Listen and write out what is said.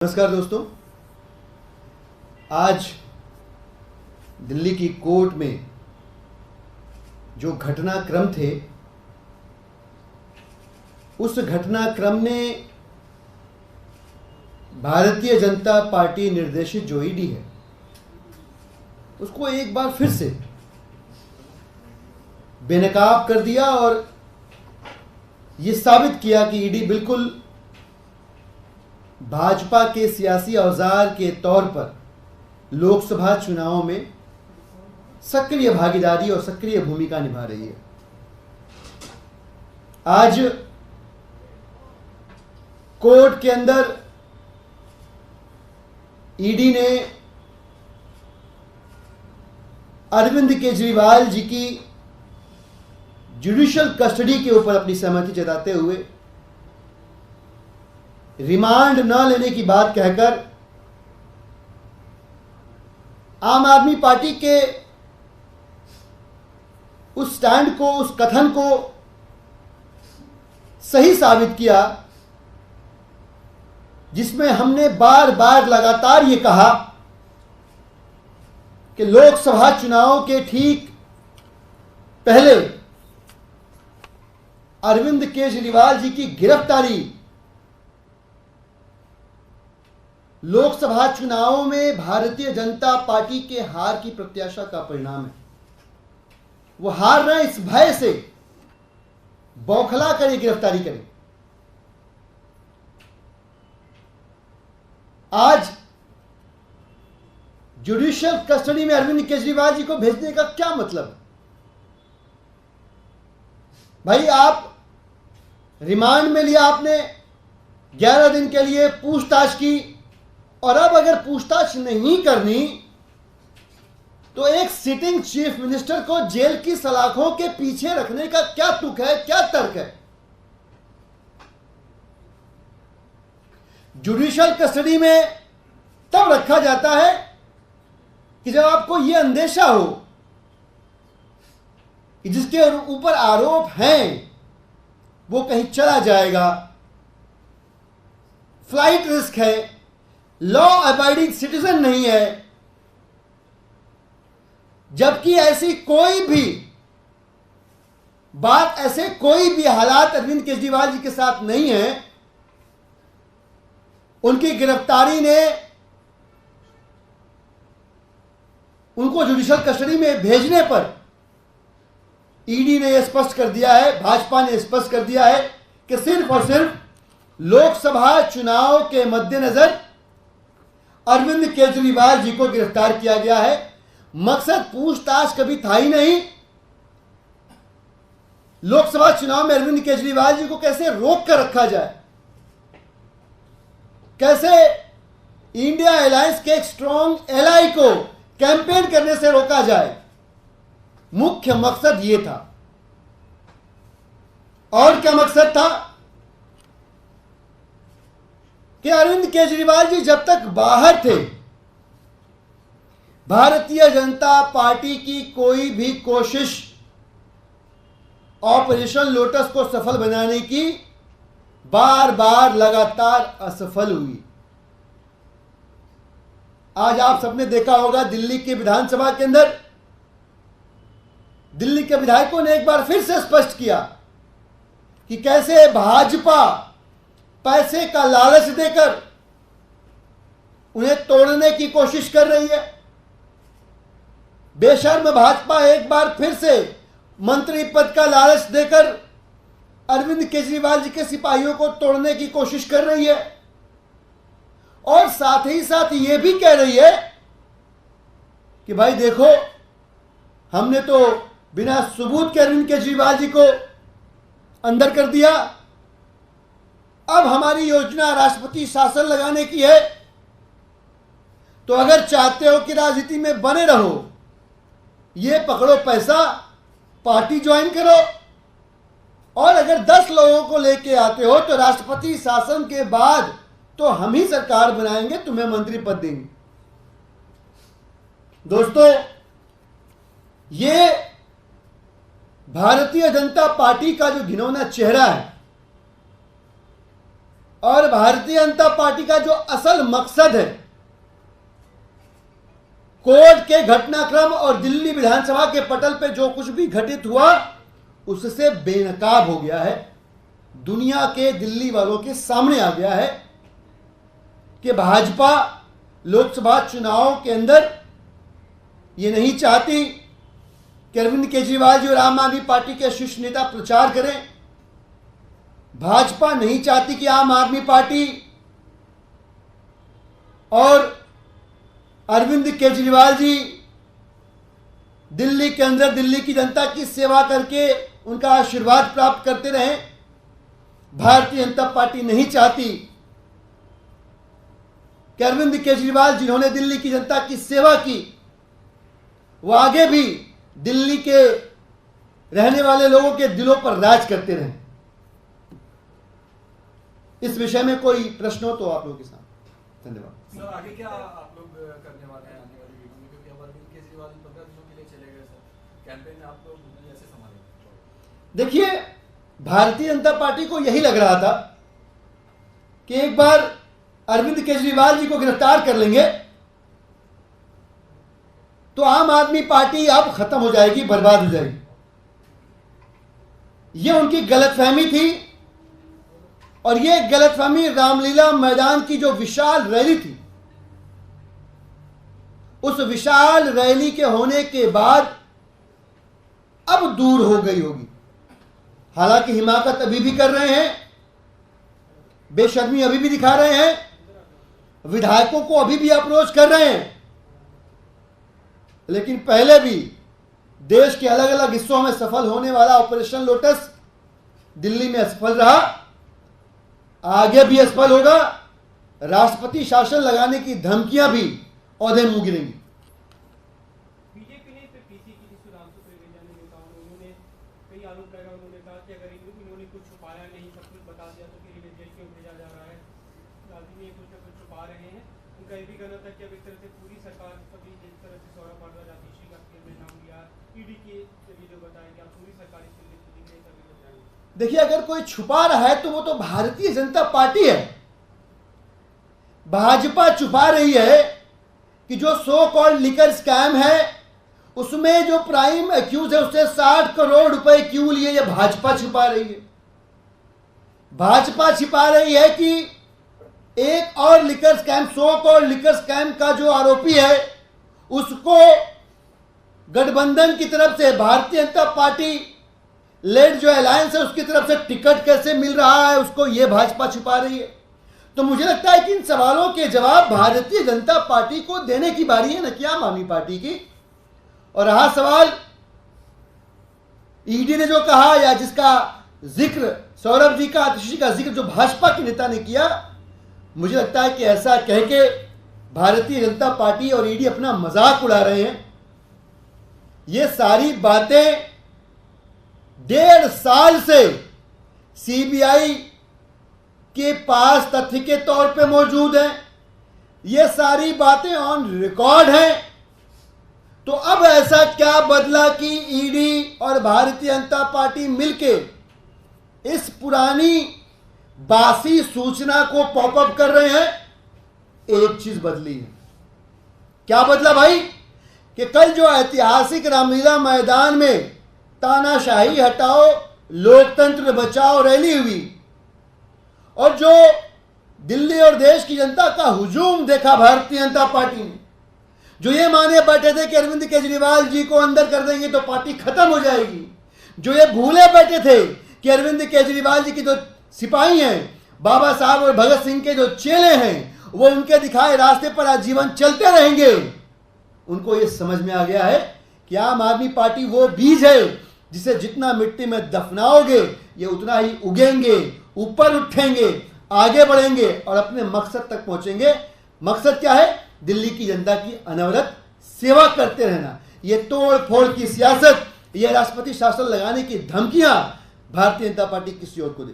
नमस्कार दोस्तों, आज दिल्ली की कोर्ट में जो घटनाक्रम थे, उस घटनाक्रम ने भारतीय जनता पार्टी निर्देशित जो ईडी है उसको एक बार फिर से बेनकाब कर दिया और ये साबित किया कि ईडी बिल्कुल भाजपा के सियासी औजार के तौर पर लोकसभा चुनावों में सक्रिय भागीदारी और सक्रिय भूमिका निभा रही है। आज कोर्ट के अंदर ईडी ने अरविंद केजरीवाल जी की जुडिशियल कस्टडी के ऊपर अपनी सहमति जताते हुए रिमांड न लेने की बात कहकर आम आदमी पार्टी के उस स्टैंड को, उस कथन को सही साबित किया जिसमें हमने बार बार लगातार ये कहा कि लोकसभा चुनाव के ठीक पहले अरविंद केजरीवाल जी की गिरफ्तारी लोकसभा चुनावों में भारतीय जनता पार्टी के हार की प्रत्याशा का परिणाम है। वो हार रहे इस भय से बौखला कर गिरफ्तारी करें। आज जुडिशियल कस्टडी में अरविंद केजरीवाल जी को भेजने का क्या मतलब है? भाई, आप रिमांड में लिया आपने, 11 दिन के लिए पूछताछ की, और अब अगर पूछताछ नहीं करनी तो एक सिटिंग चीफ मिनिस्टर को जेल की सलाखों के पीछे रखने का क्या तुक है, क्या तर्क है? जुडिशियल कस्टडी में तब रखा जाता है कि जब आपको यह अंदेशा हो कि जिसके ऊपर आरोप हैं वो कहीं चला जाएगा, फ्लाइट रिस्क है, लॉ अबाइडिंग सिटीजन नहीं है। जबकि ऐसी कोई भी बात, ऐसे कोई भी हालात अरविंद केजरीवाल जी के साथ नहीं है। उनकी गिरफ्तारी ने उनको जुडिशियल कस्टडी में भेजने पर ईडी ने यह स्पष्ट कर दिया है, भाजपा ने स्पष्ट कर दिया है कि सिर्फ और सिर्फ लोकसभा चुनाव के मद्देनजर अरविंद केजरीवाल जी को गिरफ्तार किया गया है। मकसद पूछताछ कभी था ही नहीं। लोकसभा चुनाव में अरविंद केजरीवाल जी को कैसे रोक कर रखा जाए, कैसे इंडिया अलायंस के एक स्ट्रॉन्ग एलाई को कैंपेन करने से रोका जाए, मुख्य मकसद यह था। और क्या मकसद था कि अरविंद केजरीवाल जी जब तक बाहर थे, भारतीय जनता पार्टी की कोई भी कोशिश ऑपरेशन लोटस को सफल बनाने की बार बार लगातार असफल हुई। आज आप सबने देखा होगा दिल्ली की विधानसभा के अंदर दिल्ली के विधायकों ने एक बार फिर से स्पष्ट किया कि कैसे भाजपा पैसे का लालच देकर उन्हें तोड़ने की कोशिश कर रही है। बेशर्म भाजपा एक बार फिर से मंत्री पद का लालच देकर अरविंद केजरीवाल जी के सिपाहियों को तोड़ने की कोशिश कर रही है, और साथ ही साथ ये भी कह रही है कि भाई देखो, हमने तो बिना सबूत के अरविंद केजरीवाल जी को अंदर कर दिया। अब हमारी योजना राष्ट्रपति शासन लगाने की है, तो अगर चाहते हो कि राजनीति में बने रहो, ये पकड़ो पैसा, पार्टी ज्वाइन करो, और अगर 10 लोगों को लेके आते हो तो राष्ट्रपति शासन के बाद तो हम ही सरकार बनाएंगे, तुम्हें मंत्री पद देंगे। दोस्तों, ये भारतीय जनता पार्टी का जो घिनौना चेहरा है, और भारतीय जनता पार्टी का जो असल मकसद है, कोर्ट के घटनाक्रम और दिल्ली विधानसभा के पटल पे जो कुछ भी घटित हुआ उससे बेनकाब हो गया है। दुनिया के दिल्ली वालों के सामने आ गया है कि भाजपा लोकसभा चुनाव के अंदर ये नहीं चाहती कि अरविंद केजरीवाल जी और आम आदमी पार्टी के शीर्ष नेता प्रचार करें। भाजपा नहीं चाहती कि आम आदमी पार्टी और अरविंद केजरीवाल जी दिल्ली के अंदर दिल्ली की जनता की सेवा करके उनका आशीर्वाद प्राप्त करते रहें। भारतीय जनता पार्टी नहीं चाहती कि अरविंद केजरीवाल जिन्होंने दिल्ली की जनता की सेवा की वो आगे भी दिल्ली के रहने वाले लोगों के दिलों पर राज करते रहें। इस विषय में कोई प्रश्न हो तो आप लोगों के साथ। धन्यवाद सर। आगे क्या आप लोग करने वाले हैं आने वाली वीडियो में, क्योंकि अब अरविंद केजरीवाल 15 दिनों के लिए चले गए सर, कैंपेन आप लोग कैसे संभालेंगे? देखिए, भारतीय जनता पार्टी को यही लग रहा था कि एक बार अरविंद केजरीवाल जी को गिरफ्तार कर लेंगे तो आम आदमी पार्टी अब खत्म हो जाएगी, बर्बाद हो जाएगी। यह उनकी गलतफहमी थी और यह गलतफहमी रामलीला मैदान की जो विशाल रैली थी, उस विशाल रैली के होने के बाद अब दूर हो गई होगी। हालांकि हिमाकत अभी भी कर रहे हैं, बेशर्मी अभी भी दिखा रहे हैं, विधायकों को अभी भी अप्रोच कर रहे हैं, लेकिन पहले भी देश के अलग अलग हिस्सों में सफल होने वाला ऑपरेशन लोटस दिल्ली में असफल रहा, आगे भी असफल होगा। राष्ट्रपति शासन लगाने की धमकियां भी औंधे मुंह गिरेंगी। बीजेपी ने पीसी की सुधांशु त्रिवेदी ने उन्होंने कई आरोप लगाया। उन्होंने कहा कि अगर इन्होंने कुछ छुपाया नहीं, सब कुछ बता दिया तो फिर इन्हें जेल क्यों भेजा जा रहा है? राजनीति में कुछ न कुछ छुपा रहे हैं। उनका ये भी कहना था कि अब एक तरह से पूरी सरकार कभी जिस तरह से सौरभ भारद्वाज आतिशी का में नाम लिया, ईडी के वीडियो बताया कि आप पूरी सरकार इसके लिए खुद ही सभी लोग जाएंगे। देखिए, अगर कोई छुपा रहा है तो वो तो भारतीय जनता पार्टी है। भाजपा छुपा रही है कि जो सो कॉल्ड लिकर स्कैम है उसमें जो प्राइम एक्यूज है उससे 60 करोड़ रुपए क्यों लिए, ये भाजपा छिपा रही है। भाजपा छिपा रही है कि एक और liquor scam, so called liquor scam का जो आरोपी है उसको गठबंधन की तरफ से, भारतीय जनता पार्टी लेड जो अलायंस है उसकी तरफ से टिकट कैसे मिल रहा है, उसको ये भाजपा छिपा रही है। तो मुझे लगता है कि इन सवालों के जवाब भारतीय जनता पार्टी को देने की बारी है, न कि आम आदमी पार्टी की। और रहा सवाल ईडी ने जो कहा या जिसका जिक्र सौरभ जी का, आतिशी का जिक्र जो भाजपा के नेता ने किया, मुझे लगता है कि ऐसा कह के भारतीय जनता पार्टी और ईडी अपना मजाक उड़ा रहे हैं। ये सारी बातें 1.5 साल से सीबीआई के पास तथ्य के तौर पे मौजूद हैं। ये सारी बातें ऑन रिकॉर्ड हैं। तो अब ऐसा क्या बदला कि ईडी और भारतीय जनता पार्टी मिलके इस पुरानी बासी सूचना को पॉपअप कर रहे हैं? एक चीज बदली है। क्या बदला भाई? कि कल जो ऐतिहासिक रामलीला मैदान में तानाशाही हटाओ लोकतंत्र बचाओ रैली हुई और जो दिल्ली और देश की जनता का हुजूम देखा भारतीय जनता पार्टी ने, जो ये माने बैठे थे कि अरविंद केजरीवाल जी को अंदर कर देंगे तो पार्टी खत्म हो जाएगी, जो ये भूले बैठे थे कि अरविंद केजरीवाल जी की जो सिपाही हैं, बाबा साहब और भगत सिंह के जो चेले हैं, वो उनके दिखाए रास्ते पर आजीवन चलते रहेंगे, उनको ये समझ में आ गया है कि आम आदमी पार्टी वो बीज है जिसे जितना मिट्टी में दफनाओगे ये उतना ही उगेंगे, ऊपर उठेंगे, आगे बढ़ेंगे और अपने मकसद तक पहुंचेंगे। मकसद क्या है? दिल्ली की जनता की अनवरत सेवा करते रहना। ये तोड़ फोड़ की सियासत, ये राष्ट्रपति शासन लगाने की धमकियां भारतीय जनता पार्टी किसी और को दे।